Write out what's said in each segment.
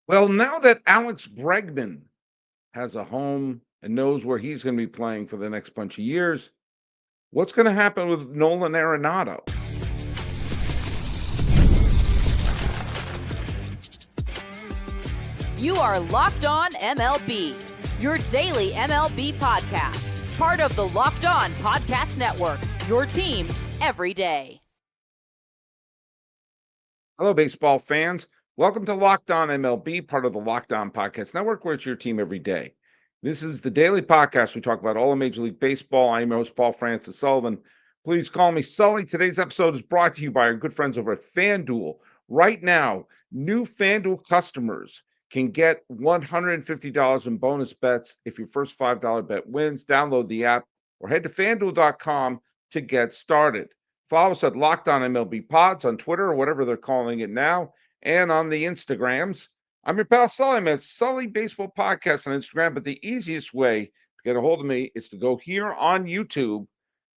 Well, now that Alex Bregman has a home and knows where he's going to be playing for the next bunch of years, what's going to happen with Nolan Arenado? You are Locked On MLB, your daily MLB podcast. Part of the Locked On Podcast Network, your team every day. Hello, baseball fans. Welcome to Locked On MLB, part of the Locked On Podcast Network, where it's your team every day. This is the daily podcast. We talk about all of Major League Baseball. I'm your host, Paul Francis Sullivan. Please call me Sully. Today's episode is brought to you by our good friends over at FanDuel. Right now, new FanDuel customers can get $150 in bonus bets if your first $5 bet wins. Download the app or head to FanDuel.com to get started. Follow us at Locked On MLB Pods on Twitter or whatever they're calling it now, and on the Instagrams. I'm your pal Sully, man. It's Sully Baseball Podcast on Instagram, but the easiest way to get a hold of me is to go here on YouTube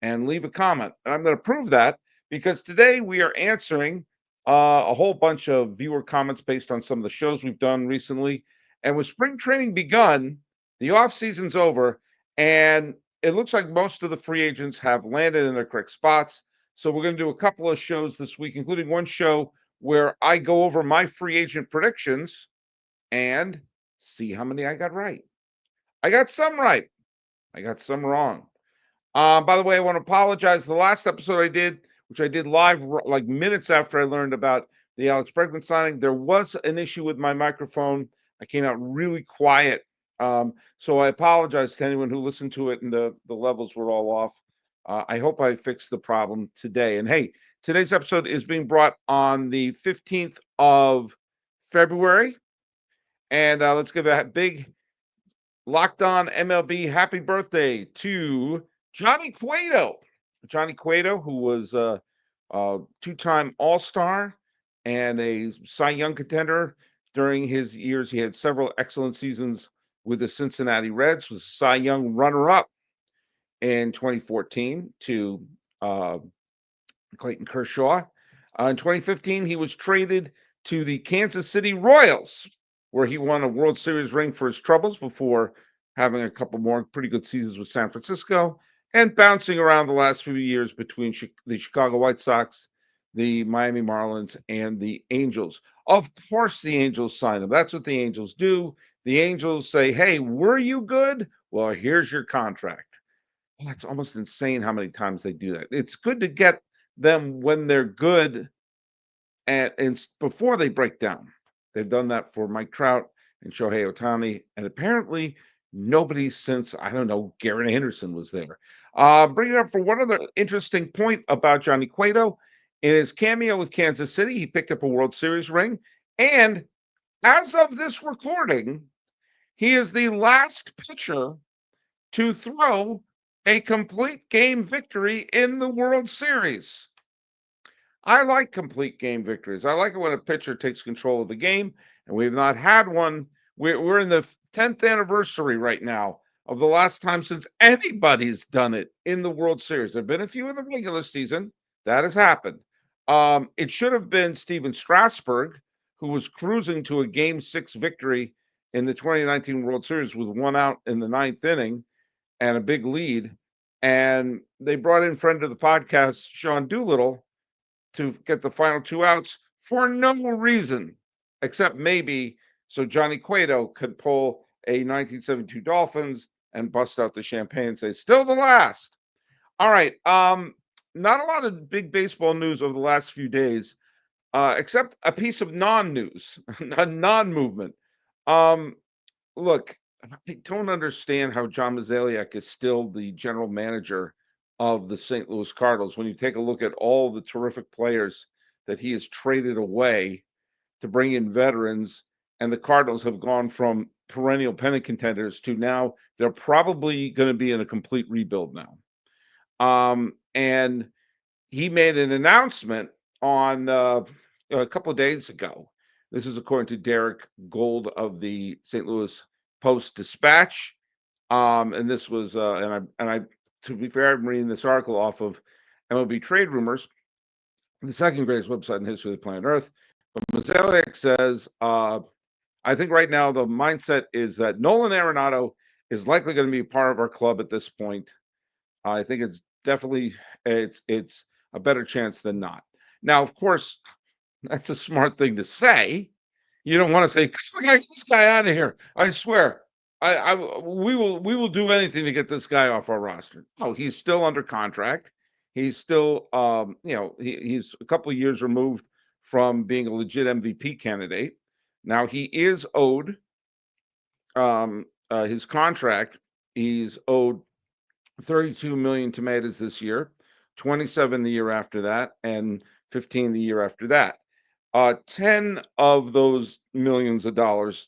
and leave a comment. And I'm going to prove that because today we are answering a whole bunch of viewer comments based on some of the shows we've done recently. And with spring training begun, the off season's over, and it looks like most of the free agents have landed in their correct spots. So we're going to do a couple of shows this week, including one show where I go over my free agent predictions and see how many I got right. I got some right. I got some wrong. By the way, I want to apologize. The last episode I did, which I did live like minutes after I learned about the Alex Bregman signing, there was an issue with my microphone. I came out really quiet. So I apologize to anyone who listened to it and the levels were all off. I hope I fixed the problem today. And hey, today's episode is being brought on the 15th of February. And let's give a big Locked On MLB happy birthday to Johnny Cueto. Johnny Cueto, who was a two-time All-Star and a Cy Young contender during his years. He had several excellent seasons with the Cincinnati Reds, was a Cy Young runner-up in 2014 to Clayton Kershaw. In 2015, he was traded to the Kansas City Royals, where he won a World Series ring for his troubles before having a couple more pretty good seasons with San Francisco and bouncing around the last few years between the Chicago White Sox, the Miami Marlins, and the Angels. Of course, the Angels sign him. That's what the Angels do. The Angels say, hey, were you good? Well, here's your contract. Well, that's almost insane how many times they do that. It's good to get them when they're good and before they break down. They've done that for Mike Trout and Shohei Ohtani, and apparently nobody since, I don't know, Garrett Anderson was there. Bring it up for one other interesting point about Johnny Cueto. In his cameo with Kansas City, he picked up a World Series ring, and as of this recording, he is the last pitcher to throw a complete game victory in the World Series. I like complete game victories. I like it when a pitcher takes control of the game, and we've not had one. We're in the 10th anniversary right now of the last time since anybody's done it in the World Series. There have been a few in the regular season. That has happened. It should have been Steven Strasburg, who was cruising to a Game 6 victory in the 2019 World Series with one out in the ninth inning and a big lead. And they brought in friend of the podcast, Sean Doolittle, to get the final two outs for no reason except maybe so Johnny Cueto could pull a 1972 Dolphins and bust out the champagne and say, still the last. All right. Not a lot of big baseball news over the last few days, except a piece of non-news, a non-movement. Look, I don't understand how John Mozeliak is still the general manager of the St. Louis Cardinals when you take a look at all the terrific players that he has traded away to bring in veterans, and the Cardinals have gone from perennial pennant contenders to now they're probably going to be in a complete rebuild now. And he made an announcement on a couple of days ago. This is according to Derek Gold of the St. Louis Post-Dispatch. And this was, and I, to be fair, I'm reading this article off of MLB Trade Rumors, the second greatest website in the history of the planet Earth. But Mozeliak says, I think right now the mindset is that Nolan Arenado is likely going to be part of our club at this point. I think it's definitely it's a better chance than not. Now, of course, that's a smart thing to say. You don't want to say, "Get this guy out of here." I swear, we will do anything to get this guy off our roster. Oh, he's still under contract. He's still, he's a couple of years removed from being a legit MVP candidate. Now he is owed his contract. He's owed 32 million tomatoes this year, 27 the year after that, and 15 the year after that. 10 of those millions of dollars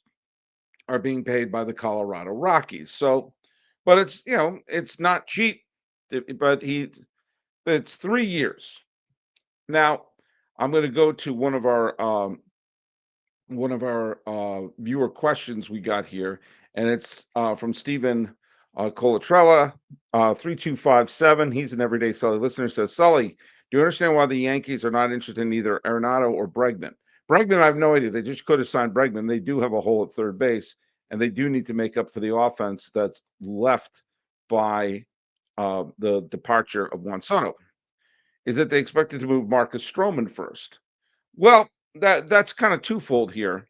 are being paid by the Colorado Rockies. So, but it's not cheap. But it's 3 years. Now, I'm going to go to one of our viewer questions we got here, and it's from Stephen Colatrella, 3257. He's an everyday Sully listener. Says, Sully, do you understand why the Yankees are not interested in either Arenado or Bregman? Bregman, I have no idea. They just could have signed Bregman. They do have a hole at third base, and they do need to make up for the offense that's left by the departure of Juan Soto. Is that they expected to move Marcus Stroman first? Well, that's kind of twofold here.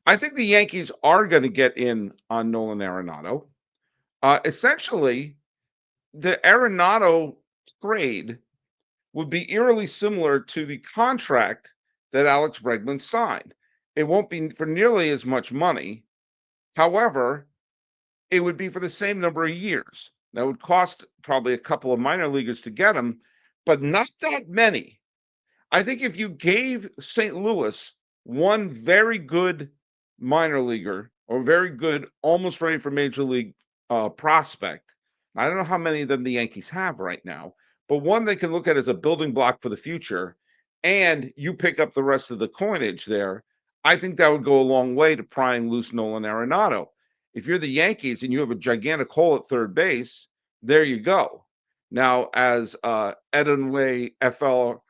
I think the Yankees are going to get in on Nolan Arenado. Essentially, the Arenado trade would be eerily similar to the contract that Alex Bregman signed. It won't be for nearly as much money. However, it would be for the same number of years. That would cost probably a couple of minor leaguers to get him, but not that many. I think if you gave St. Louis one very good minor leaguer or very good, almost ready for major league prospect, I don't know how many of them the Yankees have right now, but one they can look at as a building block for the future, and you pick up the rest of the coinage there, I think that would go a long way to prying loose Nolan Arenado. If you're the Yankees and you have a gigantic hole at third base, there you go. Now, as Edenway FL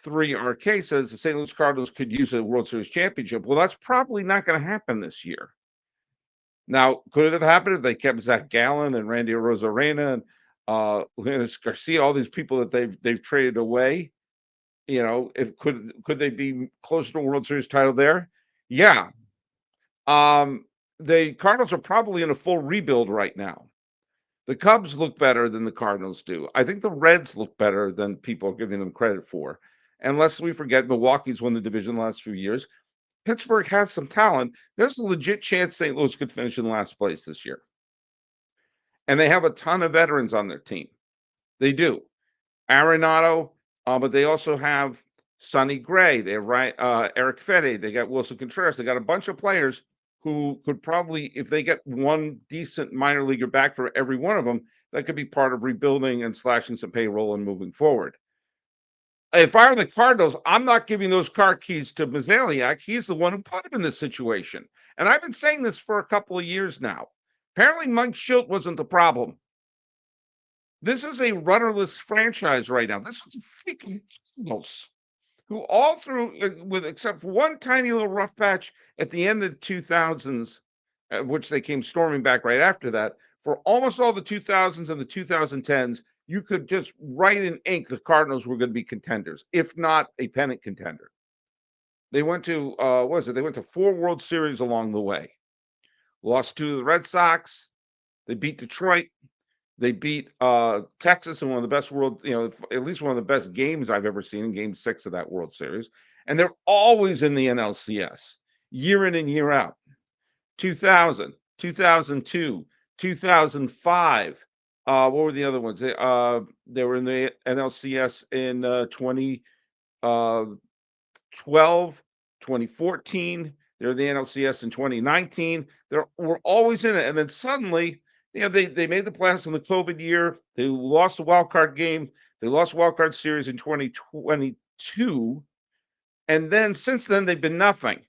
3RK says the St. Louis Cardinals could use a World Series championship. Well, that's probably not going to happen this year. Now, could it have happened if they kept Zach Gallen and Randy Arozarena and Leonis Garcia, all these people that they've traded away? If could they be closer to a World Series title there? Yeah. The Cardinals are probably in a full rebuild right now. The Cubs look better than the Cardinals do. I think the Reds look better than people are giving them credit for. And lest we forget, Milwaukee's won the division the last few years. Pittsburgh has some talent. There's a legit chance St. Louis could finish in last place this year. And they have a ton of veterans on their team. They do. Arenado, but they also have Sonny Gray. They have Eric Fede. They got Wilson Contreras. They got a bunch of players who could probably, if they get one decent minor leaguer back for every one of them, that could be part of rebuilding and slashing some payroll and moving forward. If I were the Cardinals, I'm not giving those car keys to Mozeliak. He's the one who put him in this situation. And I've been saying this for a couple of years now. Apparently, Mike Schilt wasn't the problem. This is a rudderless franchise right now. This is a freaking Cardinals who all through, with except for one tiny little rough patch at the end of the 2000s, which they came storming back right after that, for almost all the 2000s and the 2010s, you could just write in ink the Cardinals were going to be contenders, if not a pennant contender. They went to They went to 4 World Series along the way. Lost 2 to the Red Sox. They beat Detroit. They beat Texas in one of the best at least one of the best games I've ever seen in Game 6 of that World Series. And they're always in the NLCS, year in and year out. 2000, 2002, 2005. What were the other ones? They were in the NLCS in 2012, 2014. They're in the NLCS in 2019. We're always in it. And then suddenly, they made the playoffs in the COVID year. They lost the wild card game. They lost wild card series in 2022. And then since then, they've been nothing.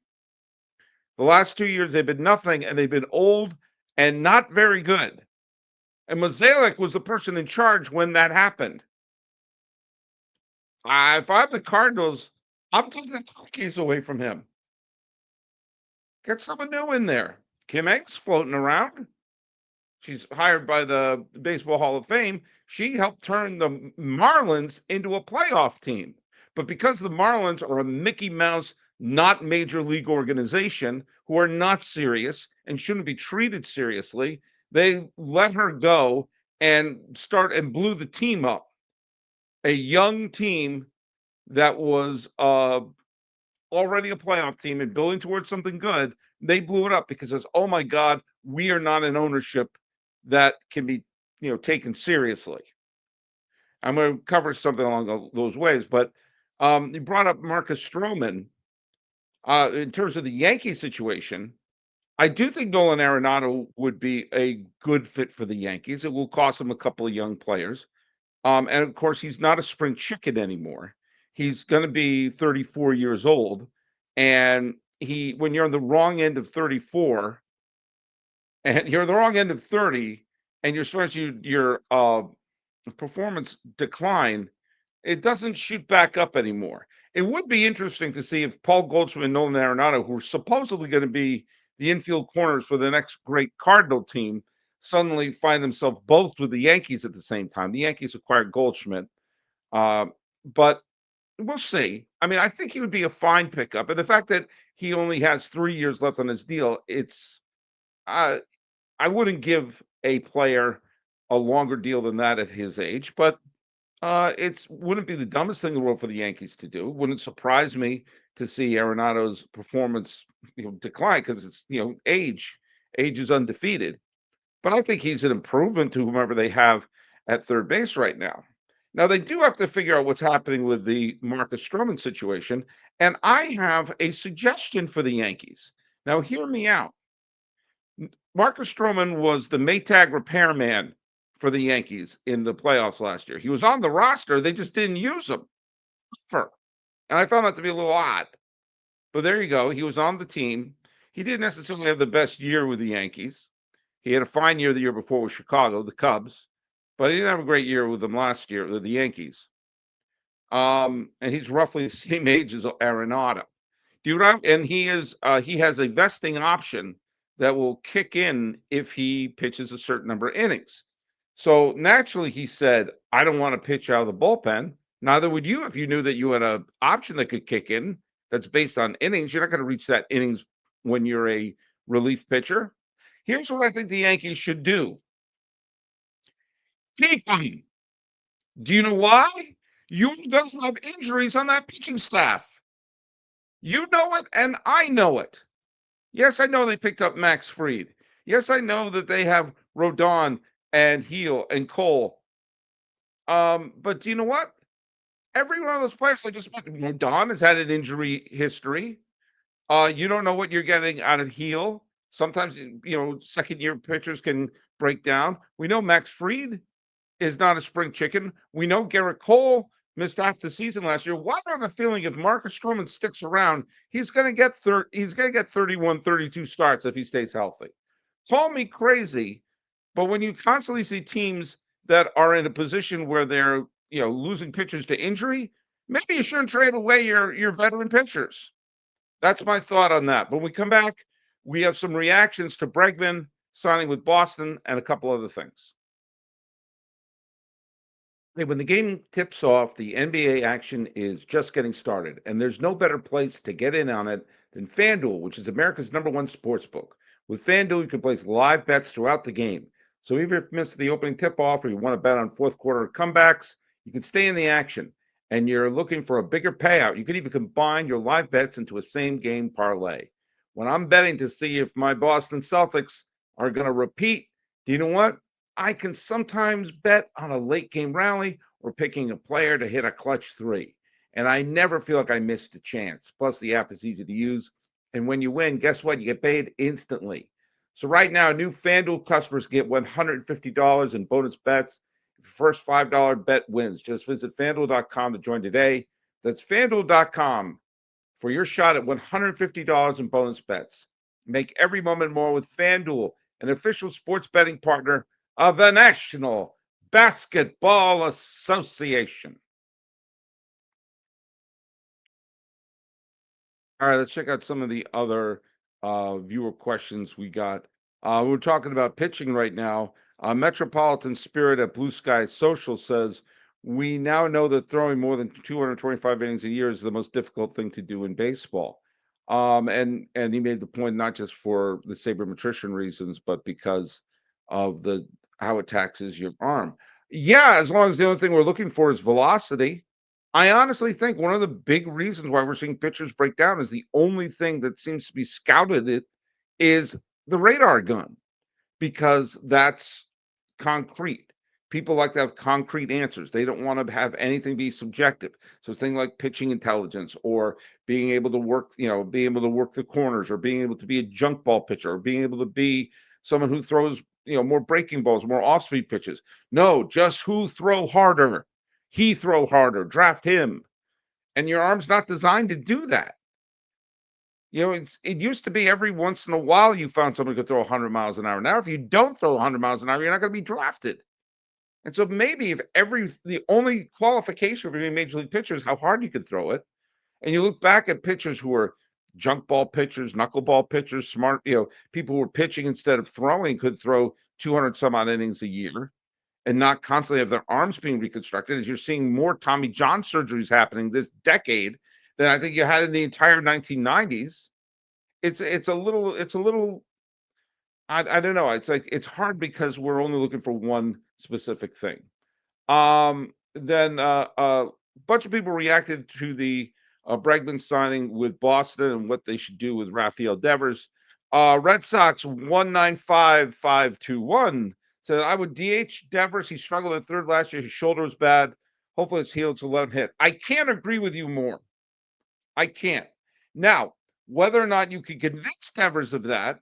The last 2 years, they've been nothing, and they've been old and not very good. And Mozeliak was the person in charge when that happened. If I'm the Cardinals, I'm taking the car keys away from him. Get someone new in there. Kim Ng's floating around. She's hired by the Baseball Hall of Fame. She helped turn the Marlins into a playoff team. But because the Marlins are a Mickey Mouse, not major league organization who are not serious and shouldn't be treated seriously, they let her go and blew the team up. A young team that was already a playoff team and building towards something good, they blew it up because says, "Oh my God, we are not an ownership that can be, taken seriously." I'm going to cover something along those ways, but you brought up Marcus Stroman. In terms of the Yankee situation, I do think Nolan Arenado would be a good fit for the Yankees. It will cost them a couple of young players. And of course, he's not a spring chicken anymore. He's going to be 34 years old. And when you're on the wrong end of 34 and you're on the wrong end of 30 and you're starting your performance decline, it doesn't shoot back up anymore. It would be interesting to see if Paul Goldschmidt and Nolan Arenado, who are supposedly going to be the infield corners for the next great Cardinal team, suddenly find themselves both with the Yankees at the same time. The Yankees acquired Goldschmidt, uh, but we'll see. I mean, I think he would be a fine pickup, and the fact that he only has 3 years left on his deal, uh, I wouldn't give a player a longer deal than that at his age, but it wouldn't be the dumbest thing in the world for the Yankees to do. Wouldn't surprise me to see Arenado's performance, decline because it's age. Age is undefeated, but I think he's an improvement to whomever they have at third base right now. Now they do have to figure out what's happening with the Marcus Stroman situation, and I have a suggestion for the Yankees. Now hear me out. Marcus Stroman was the Maytag repairman for the Yankees in the playoffs last year. He was on the roster, they just didn't use him. And I found that to be a little odd. But there you go. He was on the team. He didn't necessarily have the best year with the Yankees. He had a fine year the year before with Chicago, the Cubs, but he didn't have a great year with them last year with the Yankees. And he's roughly the same age as Arenado. Do you know? And he has a vesting option that will kick in if he pitches a certain number of innings. So naturally, he said, "I don't want to pitch out of the bullpen." Neither would you if you knew that you had an option that could kick in that's based on innings. You're not going to reach that innings when you're a relief pitcher. Here's what I think the Yankees should do: keep him. Do you know why? You don't have injuries on that pitching staff. You know it, and I know it. Yes, I know they picked up Max Fried. Yes, I know that they have Rodon and Heel and Cole. But do you know what? Every one of those players I just mentioned, Rodon has had an injury history. You don't know what you're getting out of Heel. Sometimes, second year pitchers can break down. We know Max Fried is not a spring chicken. We know Garrett Cole missed half the season last year. Why do I have a feeling if Marcus Stroman sticks around, he's going to get 31, 32 starts if he stays healthy. Call me crazy, but when you constantly see teams that are in a position where they're, losing pitchers to injury, maybe you shouldn't trade away your veteran pitchers. That's my thought on that. When we come back, we have some reactions to Bregman signing with Boston and a couple other things. Hey, when the game tips off, the NBA action is just getting started, and there's no better place to get in on it than FanDuel, which is America's #1 sports book. With FanDuel, you can place live bets throughout the game. So even if you miss the opening tip-off or you want to bet on fourth quarter comebacks, you can stay in the action. And you're looking for a bigger payout, you can even combine your live bets into a same-game parlay. When I'm betting to see if my Boston Celtics are going to repeat, do you know what? I can sometimes bet on a late game rally or picking a player to hit a clutch three. And I never feel like I missed a chance. Plus, the app is easy to use. And when you win, guess what? You get paid instantly. So, right now, new FanDuel customers get $150 in bonus bets. If your first $5 bet wins, just visit fanduel.com to join today. That's fanduel.com for your shot at $150 in bonus bets. Make every moment more with FanDuel, an official sports betting partner of the National Basketball Association. All right, let's check out some of the other viewer questions we got. We're talking about pitching right now. Metropolitan Spirit at Blue Sky Social says, we now know that throwing more than 225 innings a year is the most difficult thing to do in baseball. And he made the point not just for the sabermetrician reasons, but because of the how it taxes your arm. Yeah, as long as the only thing we're looking for is velocity. I honestly think one of the big reasons why we're seeing pitchers break down is the only thing that seems to be scouted it is the radar gun, because that's concrete. People like to have concrete answers. They don't want to have anything be subjective. So things like pitching intelligence, or being able to work, being able to work the corners, or being able to be a junk ball pitcher, or being able to be someone who throws, more breaking balls, more off-speed pitches. No, just who throw harder. He throw harder. Draft him. And your arm's not designed to do that. It used to be every once in a while you found someone who could throw 100 miles an hour. Now, if you don't throw 100 miles an hour, you're not going to be drafted. And so maybe if the only qualification for being a major league pitcher is how hard you could throw it, and you look back at pitchers who were junk ball pitchers, knuckleball pitchers, smart, people who were pitching instead of throwing, could throw 200 some odd innings a year and not constantly have their arms being reconstructed, as you're seeing more Tommy John surgeries happening this decade than I think you had in the entire 1990s. It's a little I don't know. It's like it's hard because we're only looking for one specific thing. Then a bunch of people reacted to the Bregman signing with Boston and what they should do with Rafael Devers. Red Sox 195521 said, I would DH Devers. He struggled at third last year. His shoulder was bad. Hopefully it's healed, so let him hit. I can't agree with you more. I can't. Now, whether or not you can convince Devers of that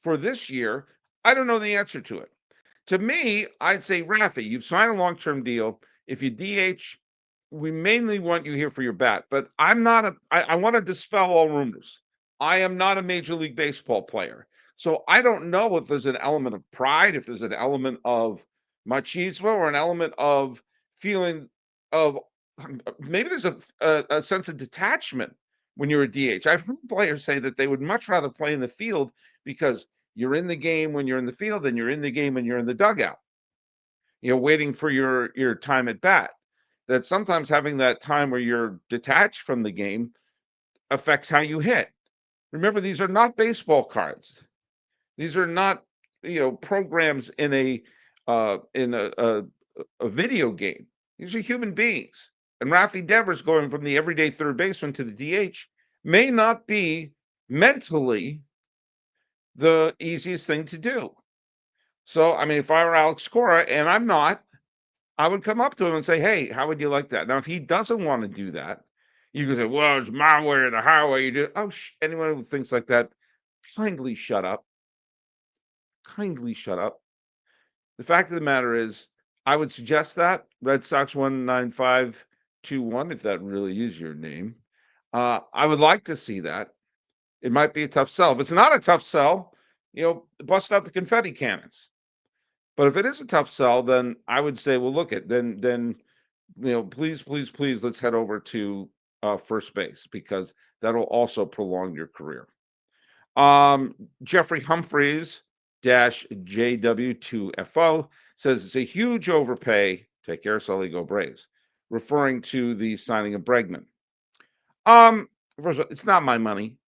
for this year, I don't know the answer to it. To me, I'd say, Rafi, you've signed a long-term deal. If you DH, we mainly want you here for your bat. But I'm not I want to dispel all rumors. I am not a Major League Baseball player. So I don't know if there's an element of pride, if there's an element of machismo, or an element of feeling of maybe there's a sense of detachment when you're a DH. I've heard players say that they would much rather play in the field because you're in the game when you're in the field than you're in the game when you're in the dugout, waiting for your time at bat. That sometimes having that time where you're detached from the game affects how you hit. Remember, these are not baseball cards. These are not, programs in a video game. These are human beings. And Rafi Devers going from the everyday third baseman to the DH may not be mentally the easiest thing to do. So, I mean, if I were Alex Cora, and I'm not, I would come up to him and say, hey, how would you like that? Now, if he doesn't want to do that, you can say, well, it's my way or the highway. You do. Oh, anyone who thinks like that, kindly shut up. Kindly shut up. The fact of the matter is, I would suggest that Red Sox 19521, if that really is your name. I would like to see that. It might be a tough sell. If it's not a tough sell, bust out the confetti cannons. But if it is a tough sell, then I would say, well, look at then please, please, please, let's head over to first base, because that'll also prolong your career. Jeffrey Humphreys JW2FO says it's a huge overpay. Take care, Sully, go Braves, referring to the signing of Bregman. First of all, it's not my money.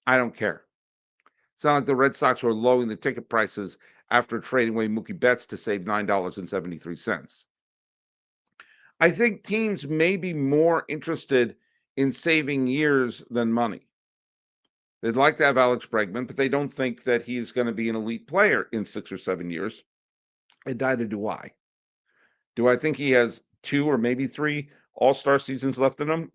I don't care. It's not like the Red Sox were lowering the ticket prices after trading away Mookie Betts to save $9.73. I think teams may be more interested in saving years than money. They'd like to have Alex Bregman, but they don't think that he's going to be an elite player in 6 or 7 years. And neither do I. Do I think he has 2 or maybe 3 all-star seasons left in him?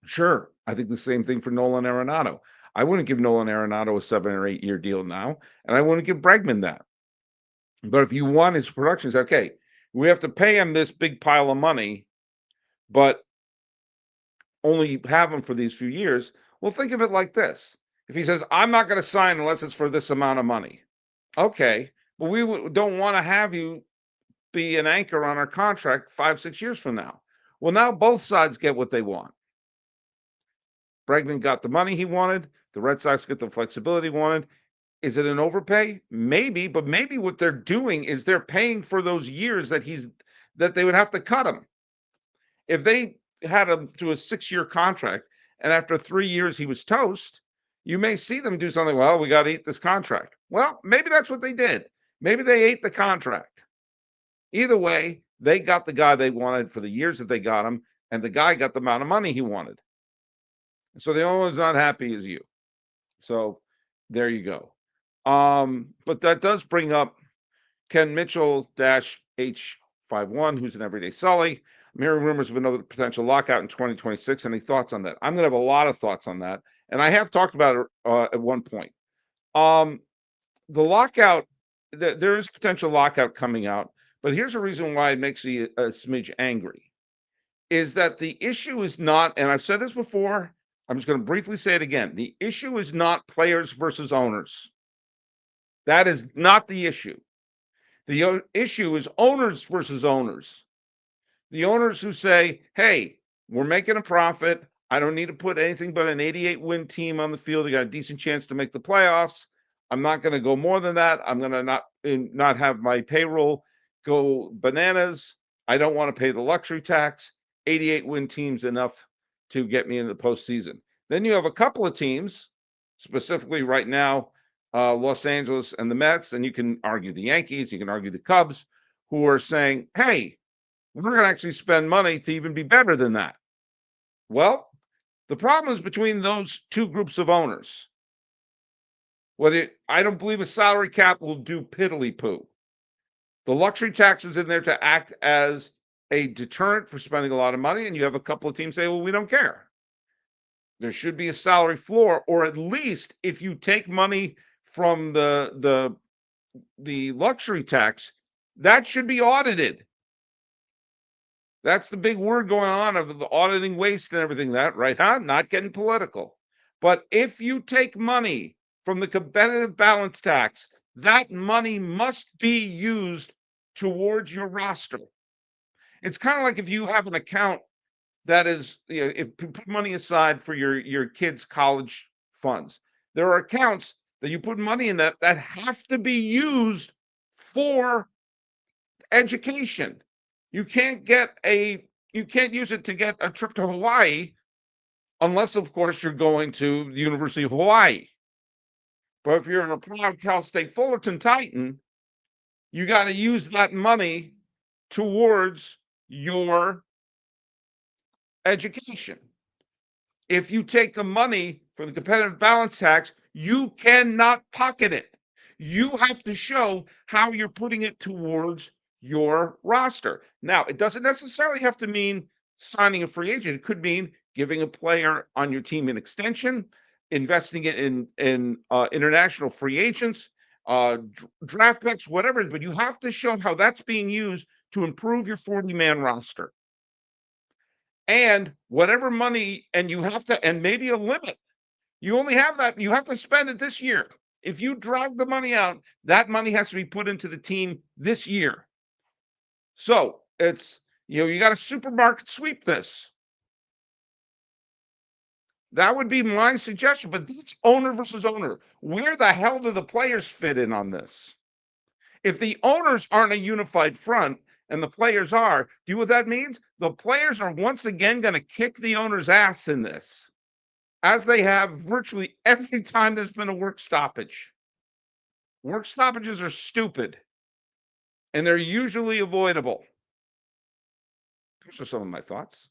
Sure. I think the same thing for Nolan Arenado. I wouldn't give Nolan Arenado a 7 or 8 year deal now, and I wouldn't give Bregman that. But if you want his production, say, okay, we have to pay him this big pile of money, but only have him for these few years. Well, think of it like this. If he says, I'm not going to sign unless it's for this amount of money. Okay, but we don't want to have you be an anchor on our contract 5, 6 years from now. Well, now both sides get what they want. Bregman got the money he wanted. The Red Sox get the flexibility he wanted. Is it an overpay? Maybe, but maybe what they're doing is they're paying for those years that they would have to cut him. If they had him through a 6-year contract and after 3 years he was toast, you may see them do something. Well, we got to eat this contract. Well, maybe that's what they did. Maybe they ate the contract. Either way, they got the guy they wanted for the years that they got him, and the guy got the amount of money he wanted. So the only one's not happy is you. So there you go. But that does bring up Ken Mitchell-H51, who's an everyday Sully. I'm hearing rumors of another potential lockout in 2026. Any thoughts on that? I'm going to have a lot of thoughts on that. And I have talked about it at one point. The lockout, there is potential lockout coming out, but here's a reason why it makes me a smidge angry, is that the issue is not, and I've said this before, I'm just going to briefly say it again. The issue is not players versus owners. That is not the issue. The issue is owners versus owners. The owners who say, hey, we're making a profit. I don't need to put anything but an 88-win team on the field. They got a decent chance to make the playoffs. I'm not going to go more than that. I'm going to not have my payroll go bananas. I don't want to pay the luxury tax. 88-win teams enough to get me in the postseason. Then you have a couple of teams, specifically right now, Los Angeles and the Mets, and you can argue the Yankees, you can argue the Cubs, who are saying, hey, we're going to actually spend money to even be better than that. Well, the problem is between those two groups of owners. I don't believe a salary cap will do piddly-poo. The luxury tax is in there to act as a deterrent for spending a lot of money, and you have a couple of teams say, well, we don't care. There should be a salary floor, or at least if you take money from the luxury tax, that should be audited. That's the big word going on of the auditing waste and everything that, right? Not getting political. But if you take money from the competitive balance tax, that money must be used towards your roster. It's kind of like if you have an account that is, if you put money aside for your kids' college funds, there are accounts that you put money in that have to be used for education. You can't use it to get a trip to Hawaii unless, of course, you're going to the University of Hawaii. But if you're a proud Cal State Fullerton Titan, you got to use that money towards your education. If you take the money for the competitive balance tax, you cannot pocket it. You have to show how you're putting it towards your roster. Now, it doesn't necessarily have to mean signing a free agent. It could mean giving a player on your team an extension, investing it in international free agents, draft picks, whatever. But you have to show how that's being used to improve your 40-man roster. And whatever money, and you have to, and maybe a limit. You only have that. You have to spend it this year. If you drag the money out, that money has to be put into the team this year. So it's, you got to supermarket sweep this. That would be my suggestion, but this owner versus owner. Where the hell do the players fit in on this? If the owners aren't a unified front and the players are, do you know what that means? The players are once again going to kick the owner's ass in this, as they have virtually every time there's been a work stoppage. Work stoppages are stupid, and they're usually avoidable. Those are some of my thoughts.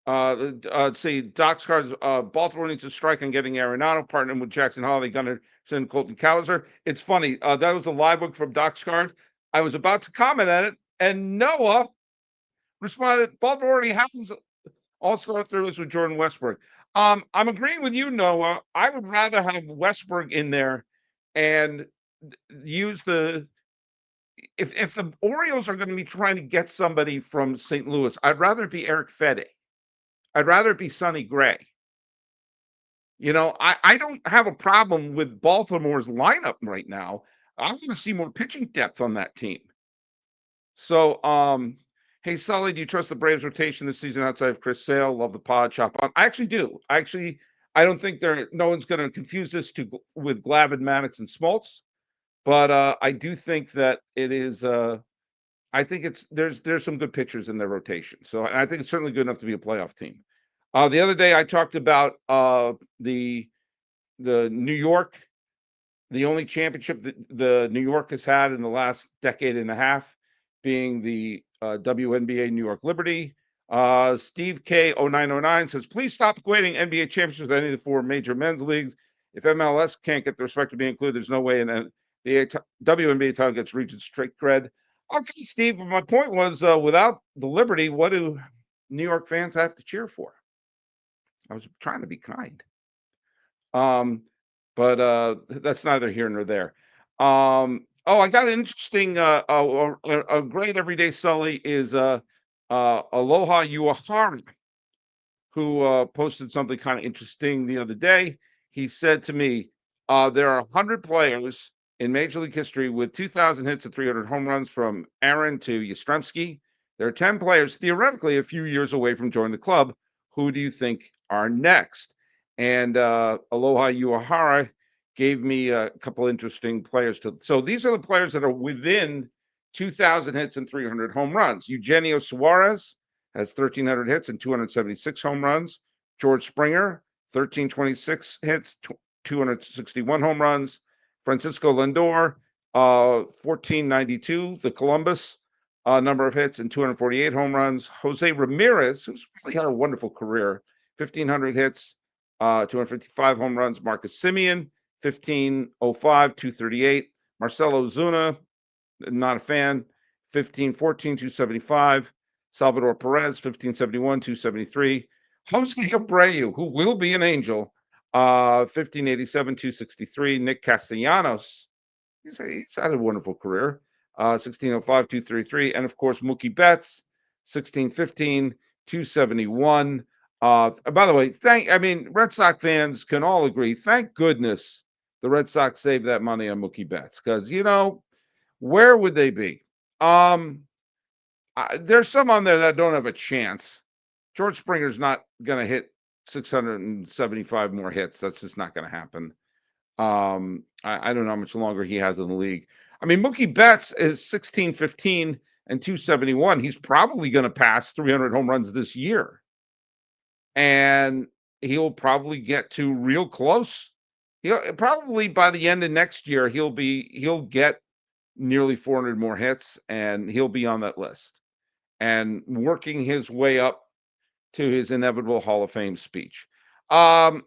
Let's see, Doc's cards. Baltimore needs to strike on getting Arenado, partnering with Jackson Holiday, Gunnarsson, Colton Cowser. It's funny. That was a live book from Doc's card. I was about to comment on it, and Noah responded, Baltimore already has all-star throws with Jordan Westburg. I'm agreeing with you, Noah. I would rather have Westburg in there and use if the Orioles are going to be trying to get somebody from St. Louis, I'd rather it be Eric Fedde. I'd rather it be Sonny Gray. I don't have a problem with Baltimore's lineup right now. I want to see more pitching depth on that team. So, hey, Sully, do you trust the Braves rotation this season outside of Chris Sale? Love the pod. Chop on. I actually do. I don't think no one's going to confuse this with Glavine, Maddox, and Smoltz, but I do think that it is. I think there's some good pitchers in their rotation, so I think it's certainly good enough to be a playoff team. The other day I talked about the New York, the only championship that the New York has had in the last decade and a half being the WNBA New York Liberty. Steve K0909 says, please stop equating NBA championships with any of the four major men's leagues. If MLS can't get the respect to be included, there's no way in the WNBA title gets region straight cred. Okay, Steve, but my point was without the Liberty, what do New York fans have to cheer for? I was trying to be kind. But that's neither here nor there. I got an interesting, a great everyday Sully is Aloha Uahara, who posted something kind of interesting the other day. He said to me, there are 100 players in Major League history with 2,000 hits and 300 home runs from Aaron to Yastrzemski. There are 10 players theoretically a few years away from joining the club. Who do you think are next? And Aloha Uahara gave me a couple interesting players. So these are the players that are within 2,000 hits and 300 home runs. Eugenio Suarez has 1,300 hits and 276 home runs. George Springer, 1,326 hits, 261 home runs. Francisco Lindor, 1,492, the Columbus number of hits and 248 home runs. Jose Ramirez, who's really had a wonderful career, 1,500 hits, 255 home runs. Marcus Semien, 1,505, 238. Marcelo Zuna, not a fan, 1,514, 275. Salvador Perez, 1,571, 273. Jose Abreu, who will be an Angel, 1,587, 263. Nick Castellanos, he's had a wonderful career, 1,605, 233. And of course, Mookie Betts, 1,615, 271. By the way, Red Sox fans can all agree, thank goodness the Red Sox saved that money on Mookie Betts, because, where would they be? There's some on there that don't have a chance. George Springer's not going to hit 675 more hits. That's just not going to happen. I don't know how much longer he has in the league. Mookie Betts is 1,615 and 271. He's probably going to pass 300 home runs this year. And he'll probably get to real close. He'll probably by the end of next year, he'll get nearly 400 more hits, and he'll be on that list and working his way up to his inevitable Hall of Fame speech. I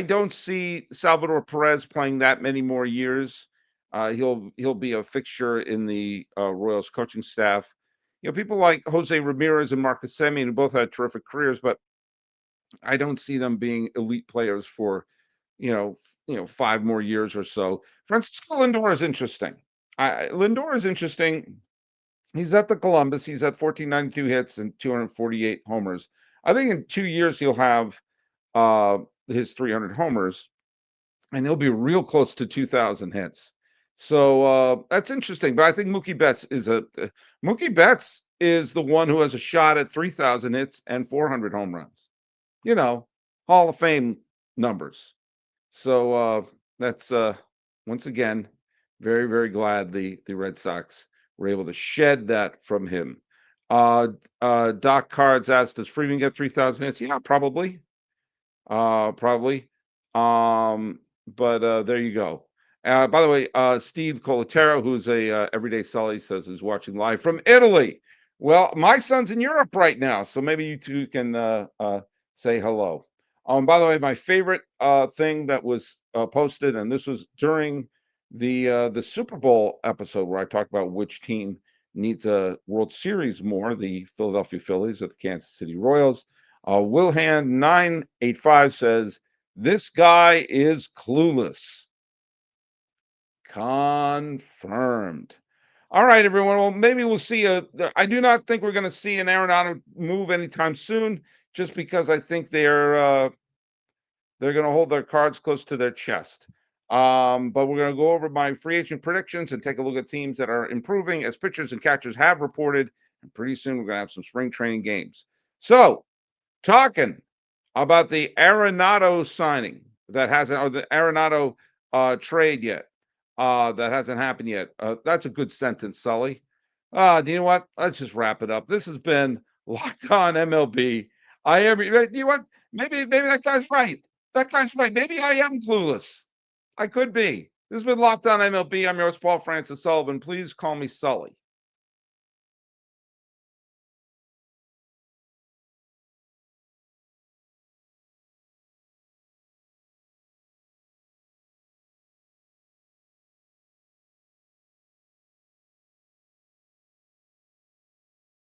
don't see Salvador Perez playing that many more years. He'll be a fixture in the Royals coaching staff. People like Jose Ramirez and Marcus Semien, who both had terrific careers, but I don't see them being elite players for 5 more years or so. Francisco Lindor is interesting. Lindor is interesting. He's at the Columbus. He's at 1,492 hits and 248 homers. I think in 2 years he'll have his 300 homers, and he'll be real close to 2,000 hits. So that's interesting. But I think Mookie Betts is the one who has a shot at 3,000 hits and 400 home runs. Hall of Fame numbers. So that's once again very, very glad the Red Sox were able to shed that from him. Doc Cards asked, does Freeman get 3,000 hits? Yeah, probably. Probably. But there you go. By the way, Steve Colatero, who's a everyday Sully, says is watching live from Italy. Well, my son's in Europe right now, so maybe you two can say hello. By the way, my favorite thing that was posted, and this was during the Super Bowl episode where I talked about which team needs a World Series more, the Philadelphia Phillies or the Kansas City Royals. Wilhand985 says, this guy is clueless. Confirmed. All right, everyone. Well, maybe we'll see. I do not think we're going to see an Arenado move anytime soon, just because I think they're going to hold their cards close to their chest. But we're going to go over my free agent predictions and take a look at teams that are improving as pitchers and catchers have reported. And pretty soon we're going to have some spring training games. So, talking about the Arenado signing that hasn't, or the Arenado trade yet, that hasn't happened yet. That's a good sentence, Sully. Do you know what? Let's just wrap it up. This has been Locked On MLB. You know what? Maybe that guy's right. That guy's right. Maybe I am clueless. I could be. This has been Locked On MLB. I'm your host, Paul Francis Sullivan. Please call me Sully.